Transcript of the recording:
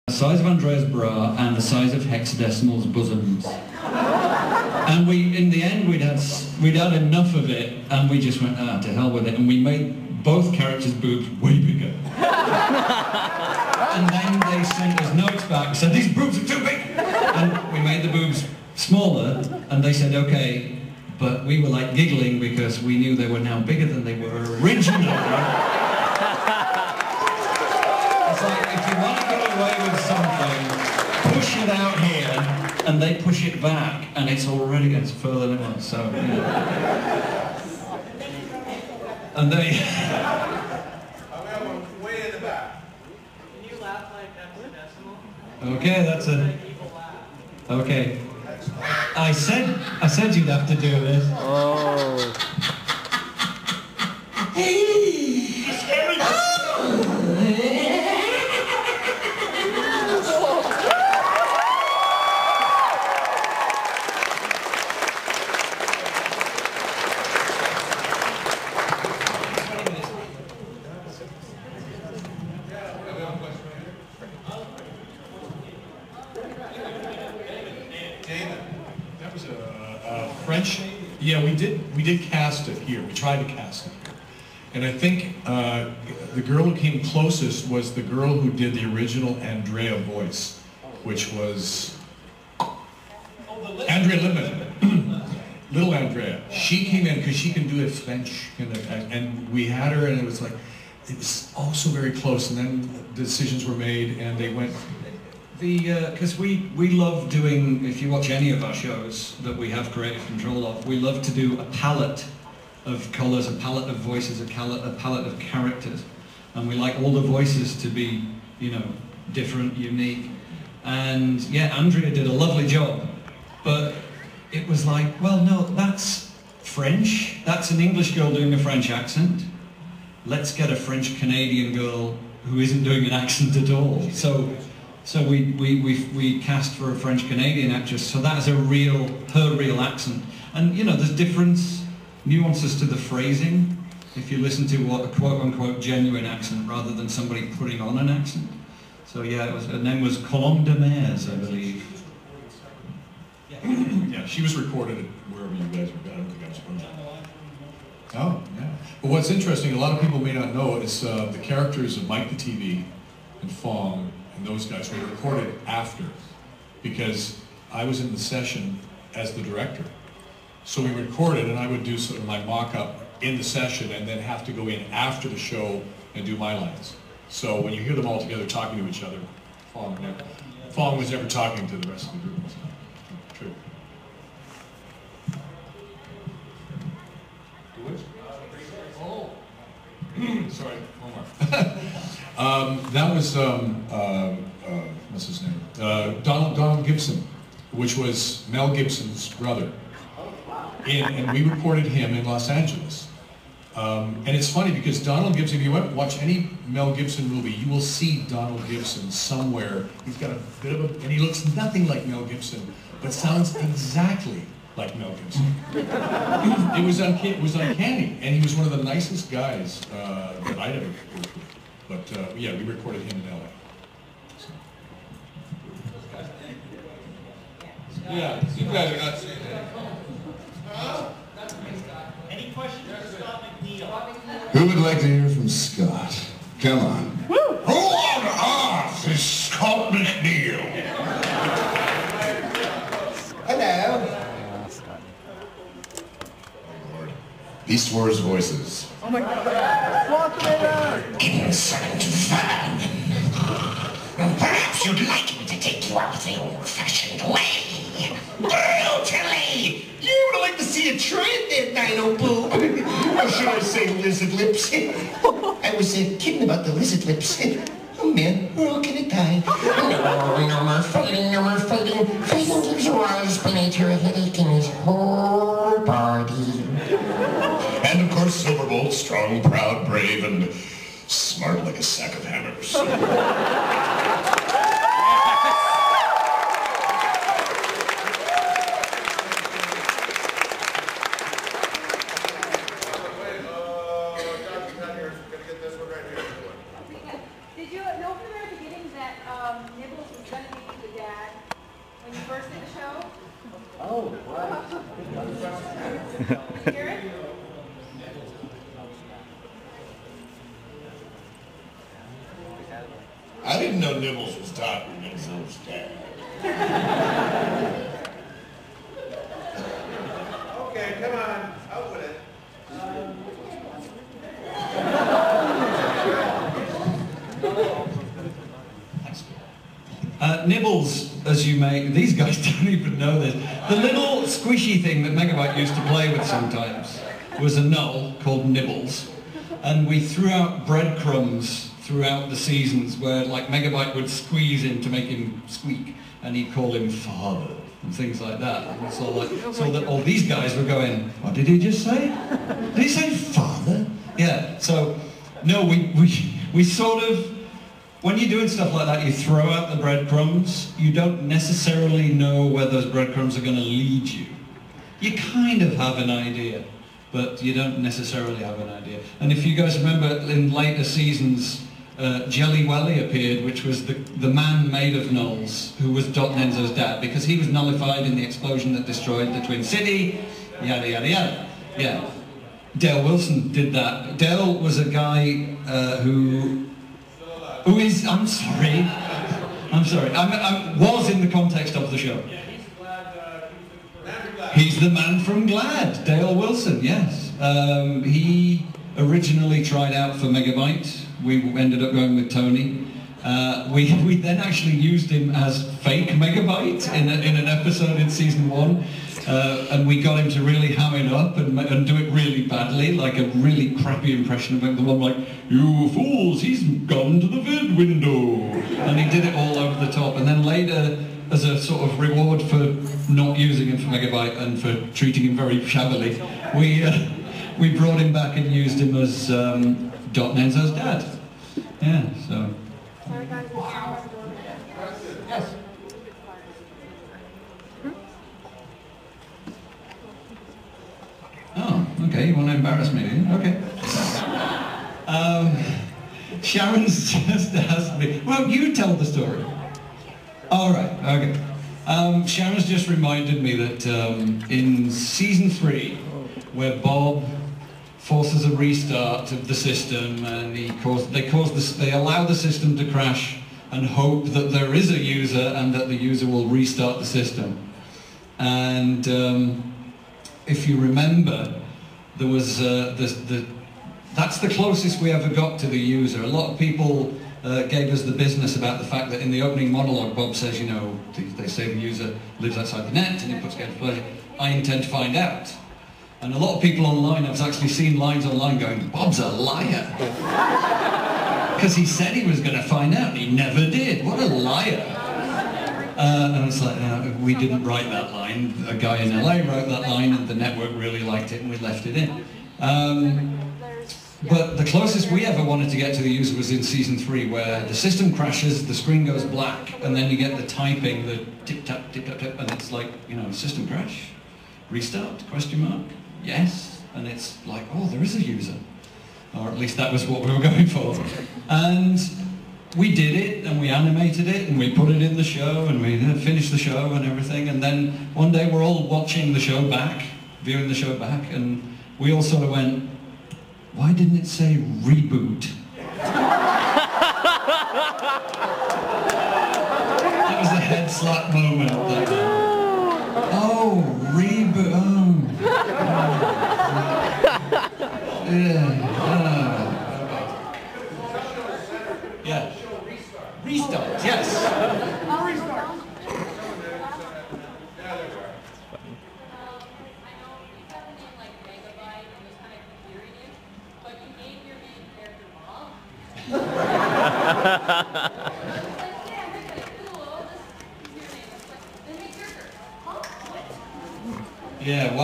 The size of Andrea's bra and the size of hexadecimal's bosoms. And in the end, we'd had enough of it, and we just went, to hell with it, and we made both characters' boobs way bigger. And then they sent us notes back and said, these boobs are too big! And we made the boobs smaller, and they said, okay, but we were like giggling because we knew they were now bigger than they were originally. It's like, if you want to get away with something, push it out here, and they push it back, and it's further than it, so, yeah. And they... I have one way in the back. Can you laugh like hexadecimal? Okay, that's a... Okay. I said you'd have to do this. Oh. That was a French. Yeah, we did cast it here. We tried to cast it here, and I think the girl who came closest was the girl who did the original Andrea voice, which was Andrea Lippman. Little Andrea. She came in because she can do it French, and we had her, and it was also very close. And then the decisions were made, and they went. Because we love doing, if you watch any of our shows that we have creative control of, we love to do a palette of colours, a palette of voices, a palette of characters. And we like all the voices to be, different, unique. And yeah, Andrea did a lovely job. But it was like, well, no, that's French. That's an English girl doing a French accent. Let's get a French-Canadian girl who isn't doing an accent at all. So we cast for a French-Canadian actress, so that is her real accent. And there's different nuances to the phrasing if you listen to what a quote-unquote genuine accent rather than somebody putting on an accent. So yeah, her name was Colombe de Mers, I believe. Yeah, she was recorded at wherever you guys were. I don't think I was from. Oh, yeah. But what's interesting, a lot of people may not know, is the characters of Mike the TV and Fong and those guys were recorded after, because I was in the session as the director. So we recorded, and I would do sort of my mock-up in the session and then have to go in after the show and do my lines. So when you hear them all together talking to each other, Fong was never talking to the rest of the group. So, true. Oh, sorry, one more. That was, what's his name? Donald Gibson, which was Mel Gibson's brother. And we recorded him in Los Angeles. And it's funny because Donald Gibson, if you watch any Mel Gibson movie, you will see Donald Gibson somewhere. He's got a bit of a, and he looks nothing like Mel Gibson, but sounds exactly like Mel Gibson. It was uncanny, and he was one of the nicest guys that I'd ever worked with. But yeah, we recorded him in LA. So. Yeah, you guys are not saying that. Any questions for Scott McNeil? Who would like to hear from Scott? Come on. Woo! Who on earth is Scott McNeil? Hello. Lord. Beast Wars voices. Oh my God. Innocent Van. Perhaps you'd like me to take you out the old-fashioned way. Brutally! You would like to see a trend there, Dino Boo. Or should I say lizard lips? I was kidding about the lizard lips. Oh man, we're all gonna die. No more fighting, no more fighting. Fighting gives you eyes, Penetra, a headache in his whole body. And of course, Silverbolt, strong, proud, brave, and smart like a sack of hammers. Did you know from the very beginning that Nibble I didn't know Nibbles was talking to his dad. Okay, come on, out with it. Nibbles, as you may, these guys don't even know this. The little squishy thing that Megabyte used to play with sometimes was a null called Nibbles, and we threw out breadcrumbs throughout the seasons where like Megabyte would squeeze him to make him squeak, and he'd call him father and things like that. And so that all these guys were going, what did he just say? Did he say father? Yeah. So no, we sort of. When you're doing stuff like that, you throw out the breadcrumbs. You don't necessarily know where those breadcrumbs are going to lead you. You kind of have an idea, but you don't necessarily have an idea. And if you guys remember, in later seasons, Jelly Welly appeared, which was the man made of nulls, who was Dot Nenzo's dad, because he was nullified in the explosion that destroyed the Twin City, yada yada yada. Yeah. Dale Wilson did that. Dale was a guy who is, I'm sorry, was in the context of the show. He's the man from Glad, Dale Wilson, yes. He originally tried out for Megabyte. We ended up going with Tony. We then actually used him as fake Megabyte in an episode in season 1. And we got him to really ham it up and do it really badly, like a really crappy impression of the one like, you fools, he's gone to the vid window. And he did it all over the top. And then later, as a sort of reward for not using him for Megabyte and for treating him very shabbily, we brought him back and used him as Dot Nenzo's dad. Yeah, so. Sorry guys, Yes. Oh, okay, you want to embarrass me, do you? Okay. Sharon's just asked me, well, you tell the story. All right, okay. Sharon's just reminded me that in season 3, where Bob forces a restart of the system and they allow the system to crash and hope that there is a user and that the user will restart the system. And if you remember, there was that's the closest we ever got to the user. A lot of people gave us the business about the fact that in the opening monologue, Bob says, you know, they say the user lives outside the net and he puts games play. I intend to find out. And a lot of people online, I've actually seen lines online going, Bob's a liar. Because he said he was going to find out and he never did. What a liar. And it's like, we didn't write that line. A guy in LA wrote that line and the network really liked it and we left it in. But the closest we ever wanted to get to the user was in season 3, where the system crashes, the screen goes black, and then you get the typing, the tip-tap, tip-tap, and it's like, you know, system crash, restart, question mark, yes, and it's like, oh, there is a user. Or at least that was what we were going for. And we did it, and we animated it, and we put it in the show, and we finished the show and everything, and then one day we're all watching the show back, viewing the show back, and we all sort of went, why didn't it say ReBoot? That was the head slap moment. Oh, ReBoot. Oh. Yeah. Restart, yes. I'll restart. Yeah.